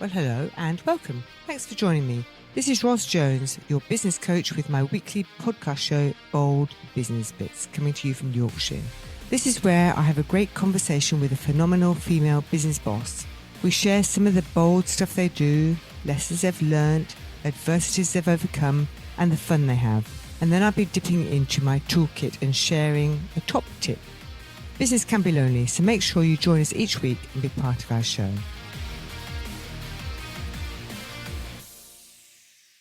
Well, hello and welcome. Thanks for joining me. This is Ros Jones, your business coach with my weekly podcast show, Bold Business Bits, coming to you from Yorkshire. This is where I have a great conversation with a phenomenal female business boss. We share some of the bold stuff they do, lessons they've learnt, adversities they've overcome, and the fun they have. And then I'll be dipping into my toolkit and sharing a top tip. Business can be lonely, so make sure you join us each week and be part of our show.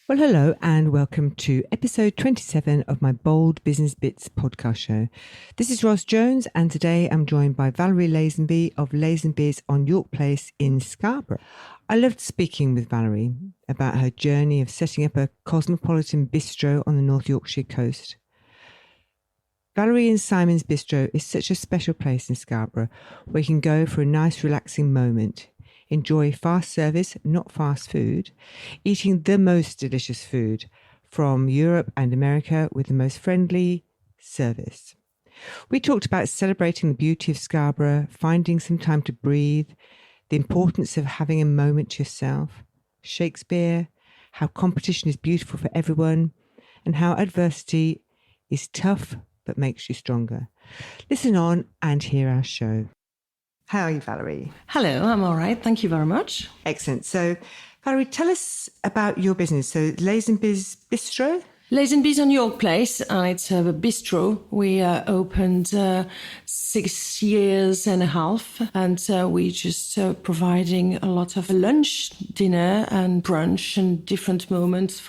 Well, hello and welcome to episode 27 of my Bold Business Bits podcast show. This is Ros Jones and today I'm joined by Valèrie Lazenby of Lazenby's on York Place in Scarborough. I loved speaking with Valèrie about her journey of setting up a cosmopolitan bistro on the North Yorkshire coast. Valèrie and Simon's Bistro is such a special place in Scarborough where you can go for a nice relaxing moment. Enjoy fast service, not fast food, eating the most delicious food from Europe and America with the most friendly service. We talked about celebrating the beauty of Scarborough, finding some time to breathe, the importance of having a moment to yourself, Shakespeare, how competition is beautiful for everyone, and how adversity is tough but makes you stronger. Listen on and hear our show. How are you, Valèrie? Hello, I'm all right. Thank you very much. Excellent. So, Valèrie, tell us about your business. So, Lazenby's Bistro? Lazenby's on York Place, and it's a bistro. We opened 6 years and a half, and we just providing a lot of lunch, dinner, and brunch, and different moments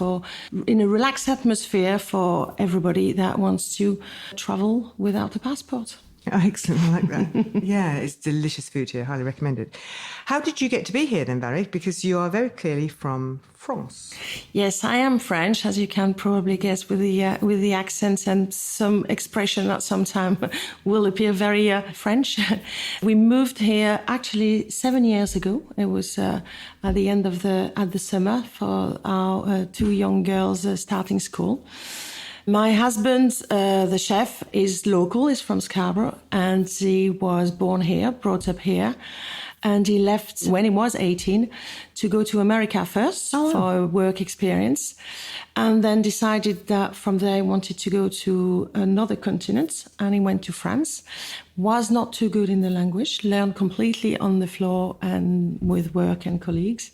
in a relaxed atmosphere for everybody that wants to travel without a passport. Oh, excellent. I like that. Yeah, it's delicious food here. Highly recommended. How did you get to be here then, Valèrie? Because you are very clearly from France. Yes, I am French, as you can probably guess with the accent and some expression that sometimes will appear very French. We moved here actually 7 years ago. It was at the end of the summer for our 2 young girls starting school. My husband, the chef, is local, is from Scarborough, and he was born here, brought up here. And he left when he was 18 to go to America first for a work experience, and then decided that from there he wanted to go to another continent, and he went to France. Was not too good in the language, learned completely on the floor and with work and colleagues.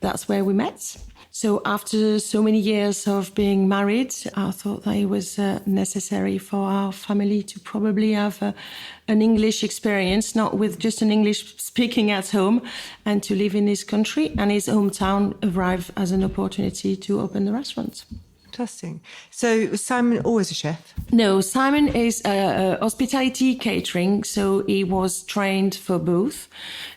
That's where we met. So after so many years of being married, I thought that it was necessary for our family to probably have an English experience, not with just an English speaking at home, and to live in his country. And his hometown arrived as an opportunity to open the restaurant. Fantastic. So was Simon always a chef? No, Simon is hospitality catering, so he was trained for both.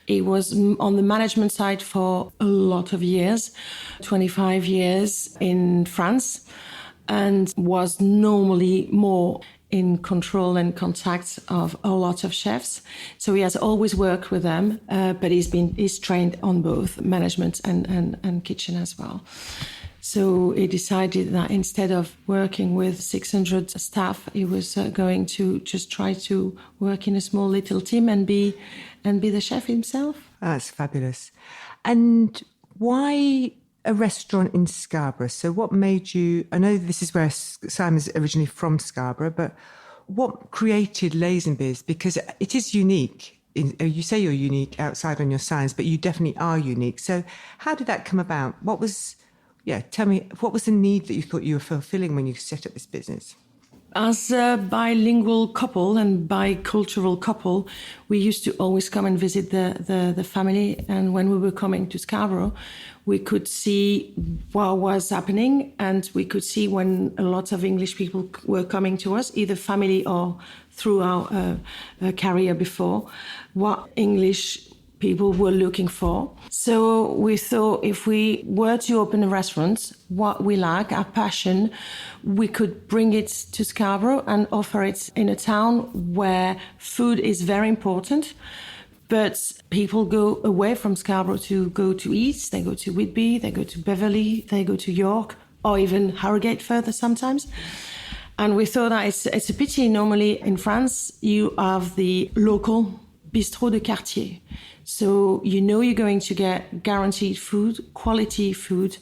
He was on the management side for a lot of years, 25 years in France, and was normally more in control and contact of a lot of chefs. So he has always worked with them, but he's trained on both management and kitchen as well. So he decided that instead of working with 600 staff, he was going to just try to work in a small little team and be the chef himself. Oh, that's fabulous. And why a restaurant in Scarborough? So what made you, I know this is where Simon's originally from Scarborough, but what created Lazenby's? Because it is unique. You say you're unique outside on your signs, but you definitely are unique. So how did that come about? Tell me, what was the need that you thought you were fulfilling when you set up this business? As a bilingual couple and bicultural couple, we used to always come and visit the family. And when we were coming to Scarborough, we could see what was happening, and we could see when a lot of English people were coming to us, either family or through our career before, what English people were looking for. So we thought if we were to open a restaurant, what we like, our passion, we could bring it to Scarborough and offer it in a town where food is very important. But people go away from Scarborough to go to eat. They go to Whitby, they go to Beverley, they go to York, or even Harrogate further sometimes. And we thought that it's a pity. Normally in France, you have the local bistrot de quartier. So you know you're going to get guaranteed food, quality food.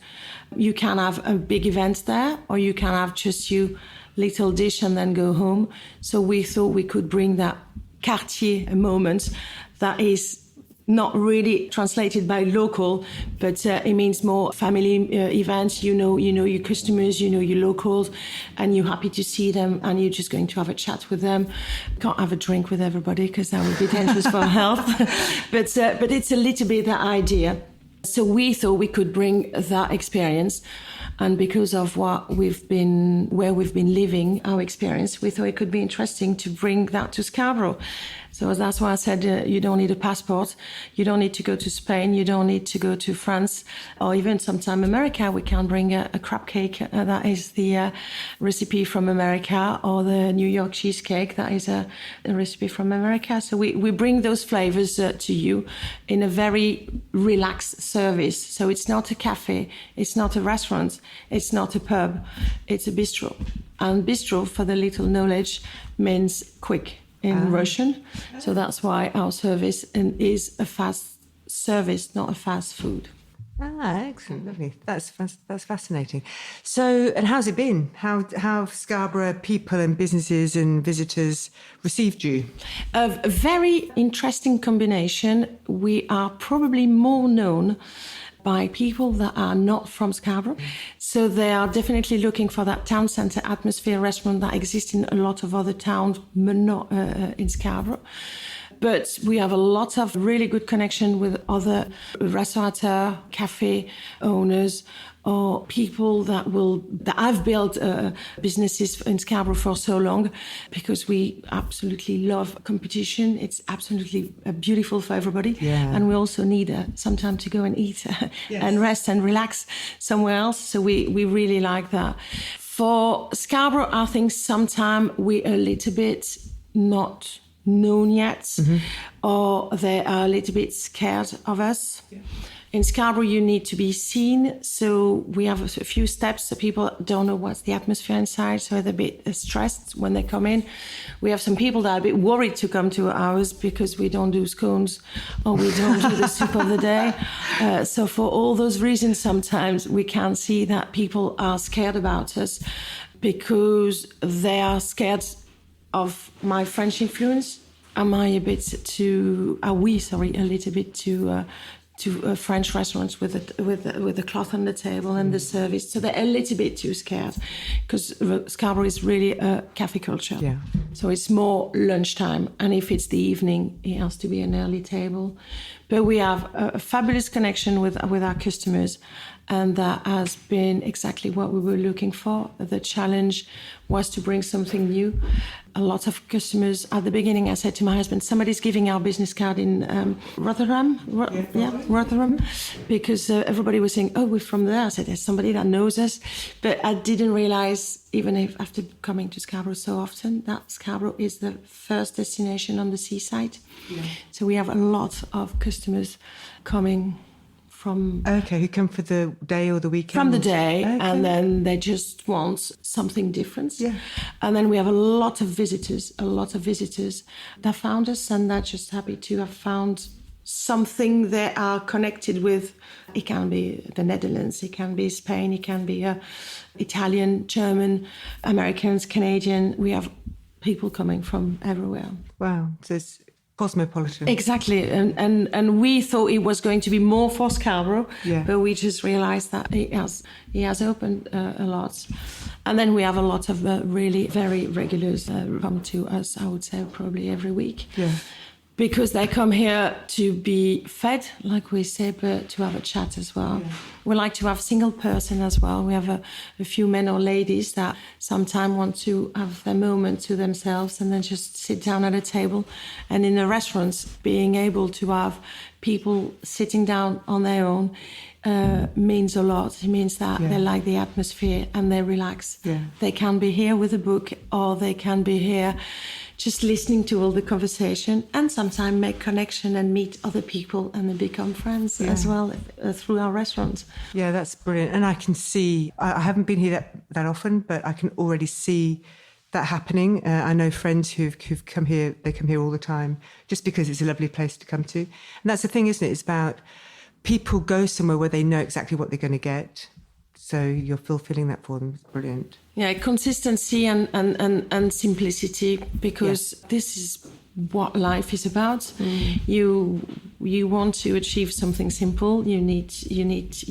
You can have a big event there, or you can have just your little dish and then go home. So we thought we could bring that quartier moment that is not really translated by local, but it means more family events. You know your customers, you know your locals, and you're happy to see them, and you're just going to have a chat with them. Can't have a drink with everybody because that would be dangerous for health. But it's a little bit that idea. So we thought we could bring that experience. And because of where we've been living, our experience, we thought it could be interesting to bring that to Scarborough. So that's why I said you don't need a passport, you don't need to go to Spain, you don't need to go to France, or even sometime America. We can bring a crab cake that is the recipe from America, or the New York cheesecake that is a recipe from America. So we bring those flavors to you in a very relaxed service. So it's not a cafe, it's not a restaurant, it's not a pub, it's a bistro. And bistro, for the little knowledge, means quick in Russian. So that's why our service is a fast service, not a fast food. Excellent, lovely. That's fascinating. So, and how's it been? How have Scarborough people and businesses and visitors received you? A very interesting combination. We are probably more known by people that are not from Scarborough. So they are definitely looking for that town centre atmosphere restaurant that exists in a lot of other towns, but not in Scarborough. But we have a lot of really good connection with other restaurateurs, cafe owners, or people that have built businesses in Scarborough for so long, because we absolutely love competition. It's absolutely beautiful for everybody. Yeah. And we also need some time to go and eat and rest and relax somewhere else. So we really like that. For Scarborough, I think sometimes we're a little bit not known yet, or they are a little bit scared of us. Yeah. In Scarborough, you need to be seen. So we have a few steps, so people don't know what's the atmosphere inside, so they're a bit stressed when they come in. We have some people that are a bit worried to come to ours because we don't do scones, or we don't do the soup of the day. So for all those reasons, sometimes we can see that people are scared about us because they are scared of my French influence. Are we a little bit to French restaurants with the cloth on the table and the service? So they're a little bit too scared, because Scarborough is really a cafe culture. Yeah. So it's more lunchtime, and if it's the evening, it has to be an early table. But we have a fabulous connection with our customers, and that has been exactly what we were looking for. The challenge was to bring something new. A lot of customers, at the beginning, I said to my husband, somebody's giving our business card in Rotherham, because everybody was saying, oh, we're from there. I said, there's somebody that knows us. But I didn't realize, even after coming to Scarborough so often, that Scarborough is the first destination on the seaside. Yeah. So we have a lot of customers coming from... Okay, who come for the day or the weekend? From the day, okay. And then they just want something different. Yeah. And then we have a lot of visitors that found us, and they're just happy to have found something they are connected with. It can be the Netherlands, it can be Spain, it can be Italian, German, Americans, Canadian. We have people coming from everywhere. Wow, so it's cosmopolitan. Exactly, and we thought it was going to be more for Scarborough, but we just realised that it has opened a lot. And then we have a lot of really very regulars come to us, I would say probably every week. Yeah. Because they come here to be fed, like we say, but to have a chat as well. Yeah. We like to have single person as well. We have a few men or ladies that sometimes want to have their moment to themselves and then just sit down at a table. And in the restaurants, being able to have people sitting down on their own means a lot. It means that they like the atmosphere and they relax. Yeah. They can be here with a book, or they can be here just listening to all the conversation, and sometimes make connection and meet other people and then become friends as well through our restaurants. Yeah, that's brilliant. And I can see, I haven't been here that often, but I can already see that happening. I know friends who've come here, they come here all the time just because it's a lovely place to come to. And that's the thing, isn't it? It's about people go somewhere where they know exactly what they're going to get. So you're fulfilling that for them. It's brilliant. Yeah, consistency and simplicity, because this is what life is about. You want to achieve something simple. You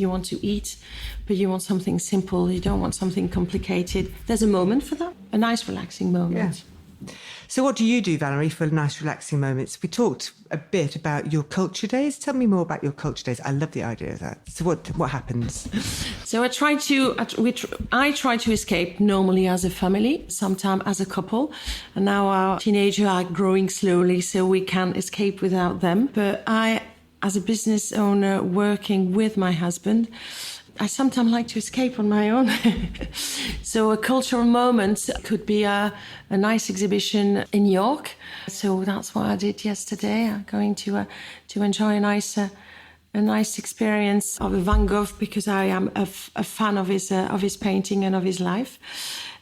want to eat, but you want something simple. You don't want something complicated. There's a moment for that, a nice relaxing moment. Yeah. So what do you do, Valèrie, for nice relaxing moments? We talked a bit about your culture days. Tell me more about your culture days. I love the idea of that. So what happens? So I try to escape normally as a family, sometimes as a couple. And now our teenagers are growing slowly, so we can't escape without them. But I, as a business owner working with my husband, I sometimes like to escape on my own. So a cultural moment could be a nice exhibition in York. So that's what I did yesterday. I'm going to enjoy a nice experience of Van Gogh, because I am a fan of his painting and of his life.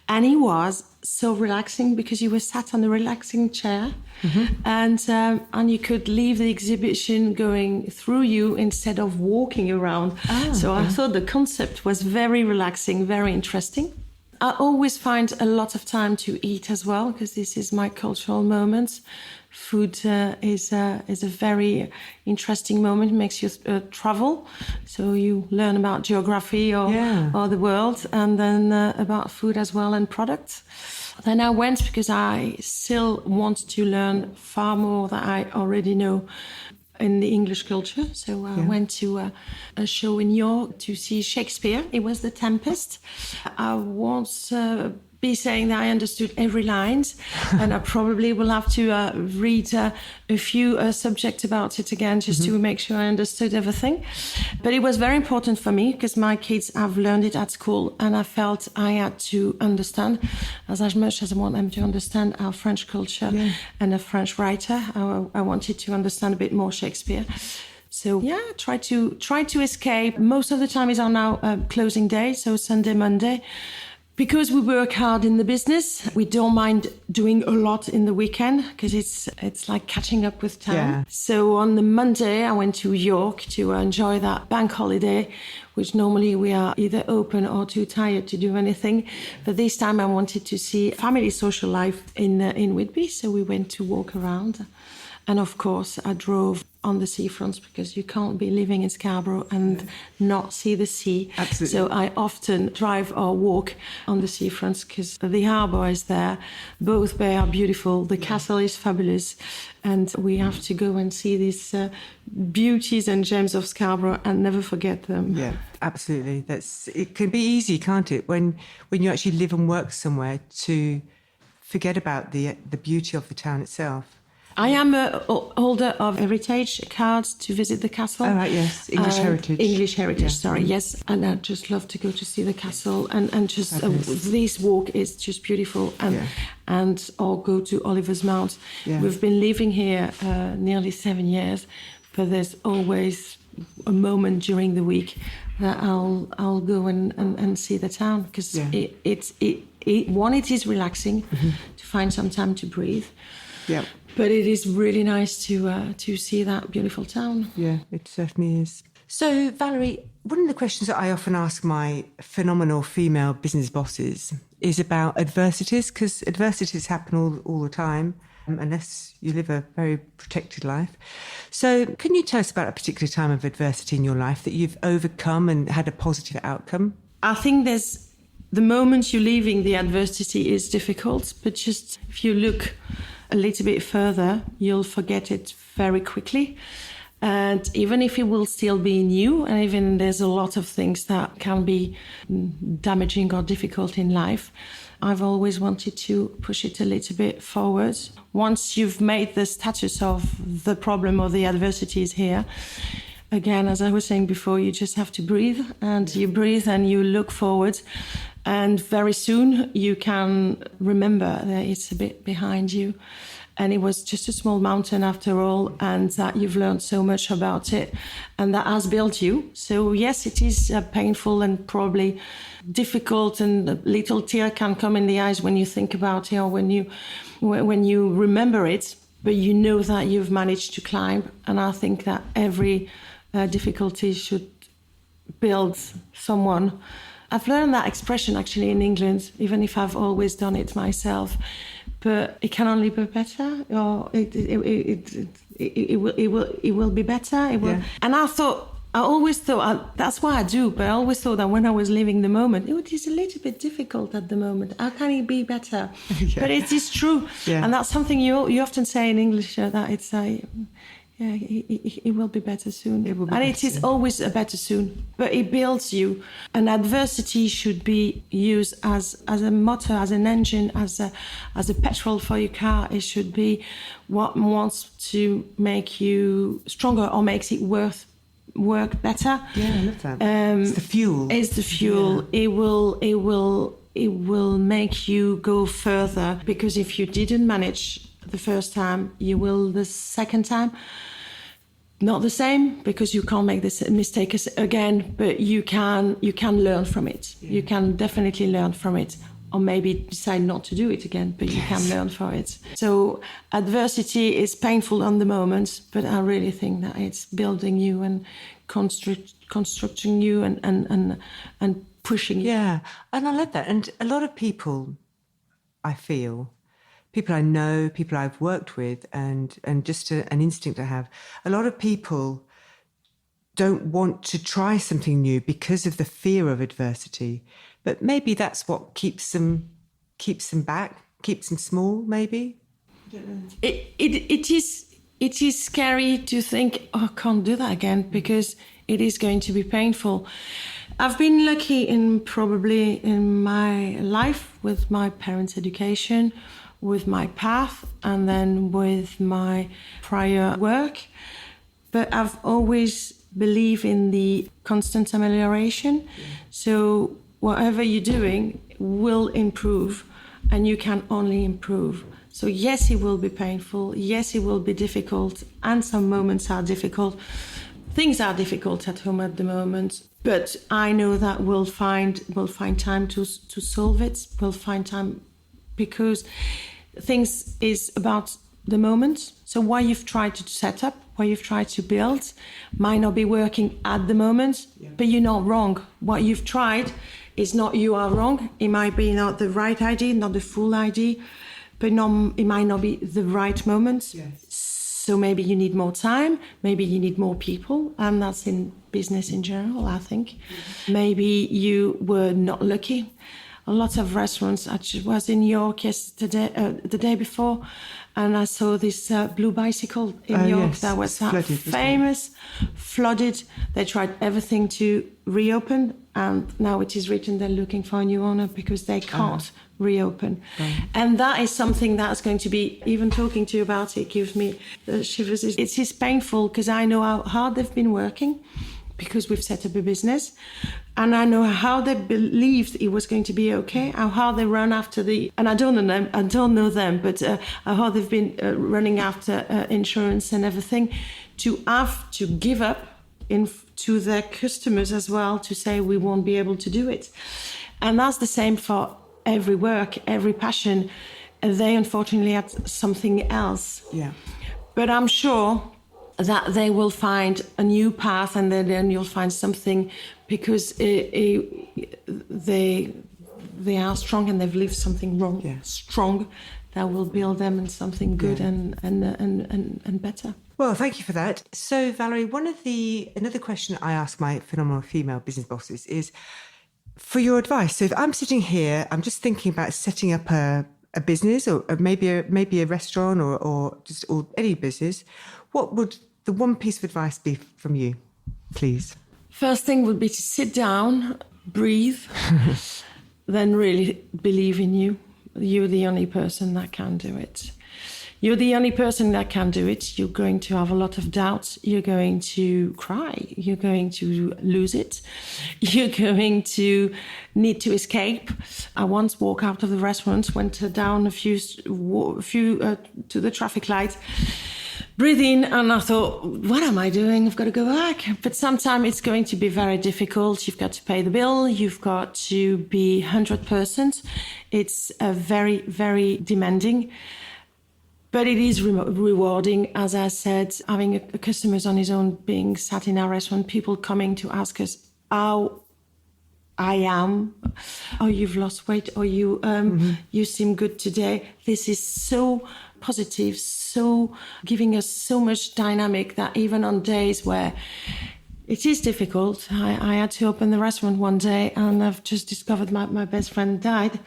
And he was so relaxing because you were sat on a relaxing chair, and you could leave the exhibition going through you instead of walking around. I thought the concept was very relaxing, very interesting. I always find a lot of time to eat as well, because this is my cultural moment. Food is a very interesting moment. It makes you travel, so you learn about geography or the world, and then about food as well and products. Then I went because I still want to learn far more that I already know in the English culture. So I went to a show in York to see Shakespeare. It was The Tempest. I was be saying that I understood every line, and I probably will have to read a few subjects about it again just to make sure I understood everything. But it was very important for me because my kids have learned it at school, and I felt I had to understand as much as I want them to understand our French culture and a French writer. I wanted to understand a bit more Shakespeare. So try to escape. Most of the time is on our closing day, so Sunday, Monday. Because we work hard in the business, we don't mind doing a lot in the weekend because it's like catching up with time. Yeah. So on the Monday, I went to York to enjoy that bank holiday, which normally we are either open or too tired to do anything. But this time I wanted to see family social life in Whitby, so we went to walk around. And of course, I drove on the seafronts because you can't be living in Scarborough and not see the sea. Absolutely. So I often drive or walk on the seafronts because the harbour is there. Both bay are beautiful. The castle is fabulous. And we have to go and see these beauties and gems of Scarborough and never forget them. Yeah, absolutely. It can be easy, can't it, when you actually live and work somewhere to forget about the beauty of the town itself. I am a holder of heritage cards to visit the castle. Oh, right, yes. English heritage, sorry, yes. And I just love to go to see the castle and just this walk is just beautiful. And or go to Oliver's Mount. Yeah. We've been living here nearly 7 years, but there's always a moment during the week that I'll go and see the town because it is relaxing to find some time to breathe. Yeah. But it is really nice to see that beautiful town. Yeah, it certainly is. So, Valèrie, one of the questions that I often ask my phenomenal female business bosses is about adversities, because adversities happen all the time, unless you live a very protected life. So can you tell us about a particular time of adversity in your life that you've overcome and had a positive outcome? I think there's the moment you're leaving the adversity is difficult, but just if you look a little bit further, you'll forget it very quickly. And even if it will still be new, and even there's a lot of things that can be damaging or difficult in life, I've always wanted to push it a little bit forward. Once you've made the status of the problem or the adversities here, again, as I was saying before, you just have to breathe, and you breathe and you look forward. And very soon you can remember that it's a bit behind you. and it was just a small mountain after all, and that you've learned so much about it, and that has built you. So yes, it is painful and probably difficult, and a little tear can come in the eyes when you think about it or when you remember it, but you know that you've managed to climb. And I think that every difficulty should build someone. I've learned that expression actually in England, even if I've always done it myself. But it can only be better, or it will be better. It will. Yeah. And I always thought that's why I do. But I always thought that when I was living the moment, it is a little bit difficult at the moment. How can it be better? Yeah. But it is true, and that's something you often say in English, that it's it will be better soon. It is always a better soon, but it builds you. And adversity should be used as a motor, as an engine, as a petrol for your car. It should be what wants to make you stronger or makes it work better. Yeah, I love that. It's the fuel. It's the fuel. Yeah. It will make you go further, because if you didn't manage the first time, you will the second time. Not the same, because you can't make this mistake again, but you can learn from it. Yeah. You can definitely learn from it, or maybe decide not to do it again, but you can learn from it. So adversity is painful on the moment, but I really think that it's building you and constructing you and pushing you. Yeah, and I love that. And a lot of people, I feel, people I know, people I've worked with, and just an instinct I have, a lot of people don't want to try something new because of the fear of adversity. But maybe that's what keeps them back, keeps them small, maybe? I don't know. It is scary to think, I can't do that again, because it is going to be painful. I've been lucky in my life with my parents' education, with my path, and then with my prior work. But I've always believed in the constant amelioration. Yeah. So whatever you're doing will improve, and you can only improve. So yes, it will be painful. Yes, it will be difficult. And some moments are difficult. Things are difficult at home at the moment. But I know that we'll find time to solve it. We'll find time, because things is about the moment. So what you've tried to set up, what you've tried to build, might not be working at the moment, but you're not wrong. What you've tried is not you are wrong. It might be not the right idea, not the full idea, but it might not be the right moment. Yes. So maybe you need more time, maybe you need more people, and that's in business in general, I think. Mm-hmm. Maybe you were not lucky. A lot of restaurants. I was in New York yesterday, the day before, and I saw this blue bicycle in New York that was famous, flooded. They tried everything to reopen, and now it is written they're looking for a new owner because they can't reopen. And that is something that's going to be, even talking to you about it gives me shivers. It is painful, because I know how hard they've been working, because we've set up a business, and I know how they believed it was going to be okay, how hard they run after and I don't know them, but how hard they've been running after insurance and everything, to have to give up to their customers as well, to say we won't be able to do it. And that's the same for every work, every passion. They unfortunately had something else. Yeah. But I'm sure that they will find a new path, and then you'll find something, because they are strong and they've lived something strong, that will build them in something good and better. Well, thank you for that. So, Valèrie, another question I ask my phenomenal female business bosses is for your advice. So if I'm sitting here, I'm just thinking about setting up a business, or maybe a restaurant, or any business. What would the one piece of advice be from you, please? First thing would be to sit down, breathe, then really believe in you. You're the only person that can do it. You're the only person that can do it. You're going to have a lot of doubts. You're going to cry. You're going to lose it. You're going to need to escape. I once walked out of the restaurant, went down a few to the traffic light, breathe in, and I thought, what am I doing? I've got to go back. But sometimes it's going to be very difficult. You've got to pay the bill. You've got to be 100%. It's very, very demanding. But it is rewarding, as I said, having a customers on his own, being sat in our restaurant, people coming to ask us how I am, oh, you've lost weight, or you you seem good today. This is so positive, so giving us so much dynamic that even on days where it is difficult, I had to open the restaurant one day and I've just discovered my best friend died.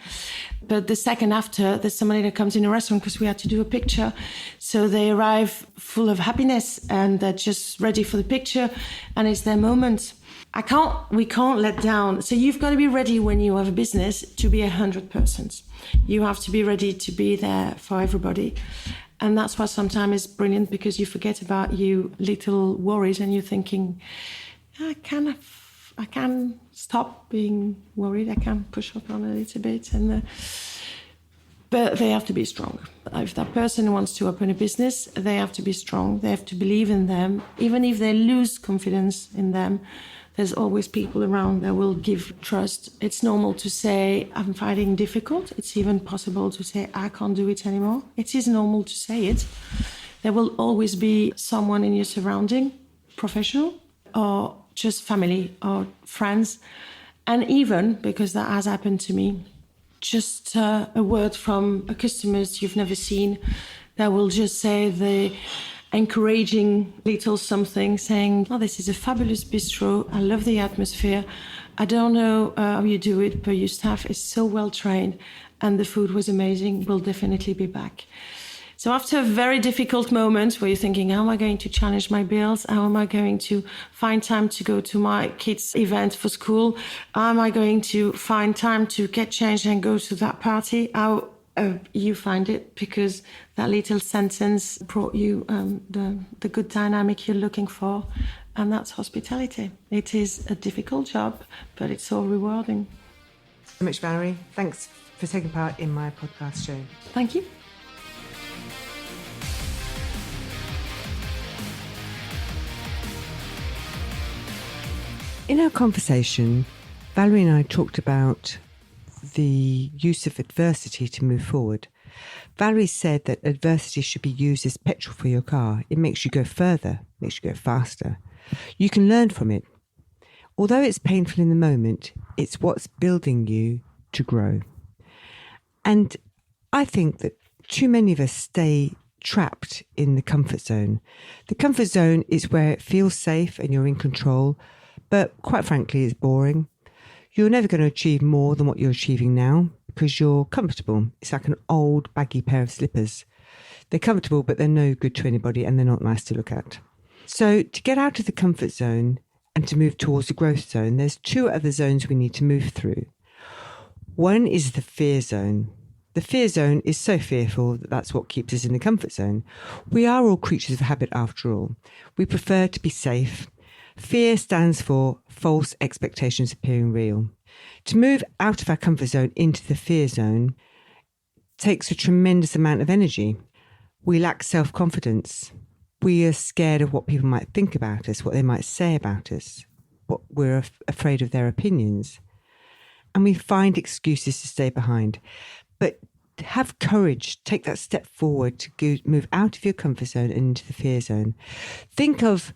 But the second after, there's somebody that comes in the restaurant because we had to do a picture. So they arrive full of happiness and they're just ready for the picture and it's their moment. We can't let down. So you've got to be ready when you have a business to be 100%. You have to be ready to be there for everybody. And that's why sometimes it's brilliant because you forget about you little worries and you're thinking, I can stop being worried. I can push up on a little bit. But they have to be strong. If that person wants to open a business, they have to be strong. They have to believe in them. Even if they lose confidence in them, there's always people around that will give trust. It's normal to say, I'm finding difficult. It's even possible to say, I can't do it anymore. It is normal to say it. There will always be someone in your surrounding, professional, or just family or friends. And even, because that has happened to me, just a word from a customers you've never seen that will just say the encouraging little something, saying, oh, this is a fabulous bistro. I love the atmosphere. I don't know how you do it, but your staff is so well trained and the food was amazing. We'll definitely be back. So after a very difficult moment where you're thinking, how am I going to challenge my bills? How am I going to find time to go to my kids' event for school? How am I going to find time to get changed and go to that party? How you find it, because that little sentence brought you the good dynamic you're looking for, and that's hospitality. It is a difficult job, but it's so rewarding. So much, Valèrie. Thanks for taking part in my podcast show. Thank you. In our conversation, Valèrie and I talked about the use of adversity to move forward. Valèrie said that adversity should be used as petrol for your car. It makes you go further, makes you go faster. You can learn from it. Although it's painful in the moment, it's what's building you to grow. And I think that too many of us stay trapped in the comfort zone. The comfort zone is where it feels safe and you're in control, but quite frankly, it's boring. You're never going to achieve more than what you're achieving now because you're comfortable. It's like an old baggy pair of slippers. They're comfortable, but they're no good to anybody and they're not nice to look at. So to get out of the comfort zone and to move towards the growth zone, there's two other zones we need to move through. One is the fear zone. The fear zone is so fearful that that's what keeps us in the comfort zone. We are all creatures of habit after all. We prefer to be safe. Fear stands for false expectations appearing real. To move out of our comfort zone into the fear zone takes a tremendous amount of energy. We lack self-confidence. We are scared of what people might think about us, what they might say about us, what we're afraid of their opinions. And we find excuses to stay behind. But have courage, take that step forward to move out of your comfort zone and into the fear zone. Think of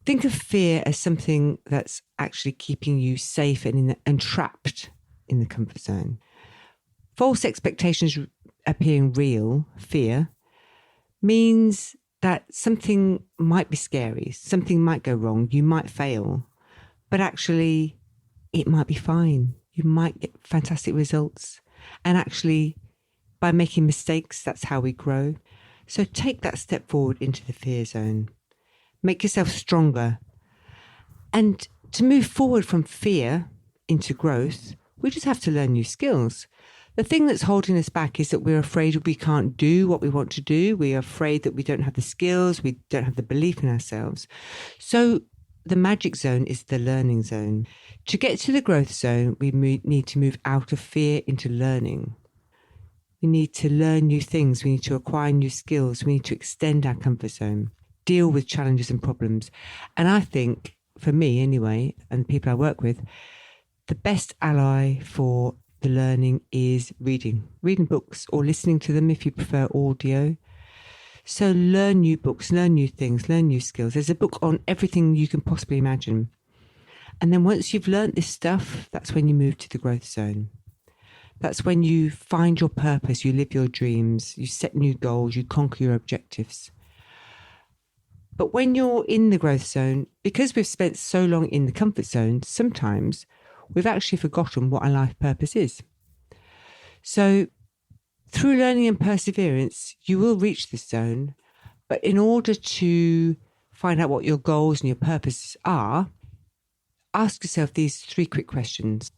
fear as something that's actually keeping you safe and trapped in the comfort zone. False expectations appearing real, fear, means that something might be scary, something might go wrong, you might fail, but actually it might be fine. You might get fantastic results. And actually, by making mistakes, that's how we grow. So take that step forward into the fear zone. Make yourself stronger. And to move forward from fear into growth, we just have to learn new skills. The thing that's holding us back is that we're afraid we can't do what we want to do. We are afraid that we don't have the skills. We don't have the belief in ourselves. So the magic zone is the learning zone. To get to the growth zone, we need to move out of fear into learning. We need to learn new things. We need to acquire new skills. We need to extend our comfort zone, deal with challenges and problems. And I think, for me anyway, and the people I work with, the best ally for the learning is reading books or listening to them if you prefer audio. So learn new books, learn new things, learn new skills. There's a book on everything you can possibly imagine. And then once you've learned this stuff, that's when you move to the growth zone. That's when you find your purpose, you live your dreams, you set new goals, you conquer your objectives. But when you're in the growth zone, because we've spent so long in the comfort zone, sometimes we've actually forgotten what our life purpose is. So through learning and perseverance, you will reach this zone. But in order to find out what your goals and your purposes are, ask yourself these 3 quick questions.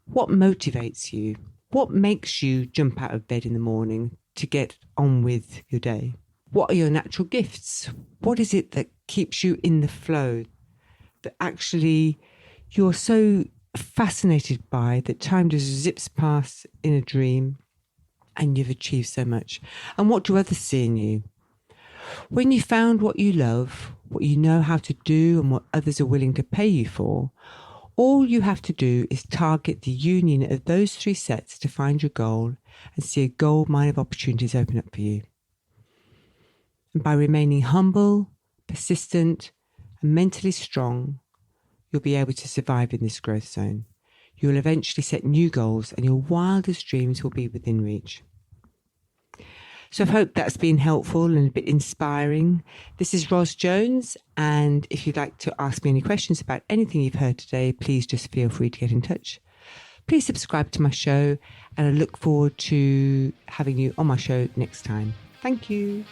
What motivates you? What makes you jump out of bed in the morning to get on with your day? What are your natural gifts? What is it that keeps you in the flow, that actually you're so fascinated by that time just zips past in a dream and you've achieved so much? And what do others see in you? When you found what you love, what you know how to do and what others are willing to pay you for, all you have to do is target the union of those 3 sets to find your goal and see a gold mine of opportunities open up for you. And by remaining humble, persistent, and mentally strong, you'll be able to survive in this growth zone. You'll eventually set new goals and your wildest dreams will be within reach. So I hope that's been helpful and a bit inspiring. This is Ros Jones, and if you'd like to ask me any questions about anything you've heard today, please just feel free to get in touch. Please subscribe to my show, and I look forward to having you on my show next time. Thank you.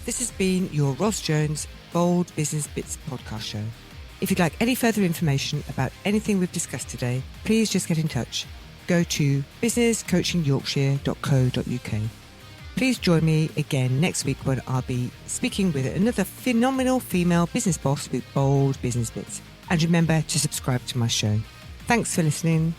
This has been your Ros Jones Bold Business Bits podcast show. If you'd like any further information about anything we've discussed today, please just get in touch. Go to businesscoachingyorkshire.co.uk. Please join me again next week when I'll be speaking with another phenomenal female business boss with bold business bits. And remember to subscribe to my show. Thanks for listening.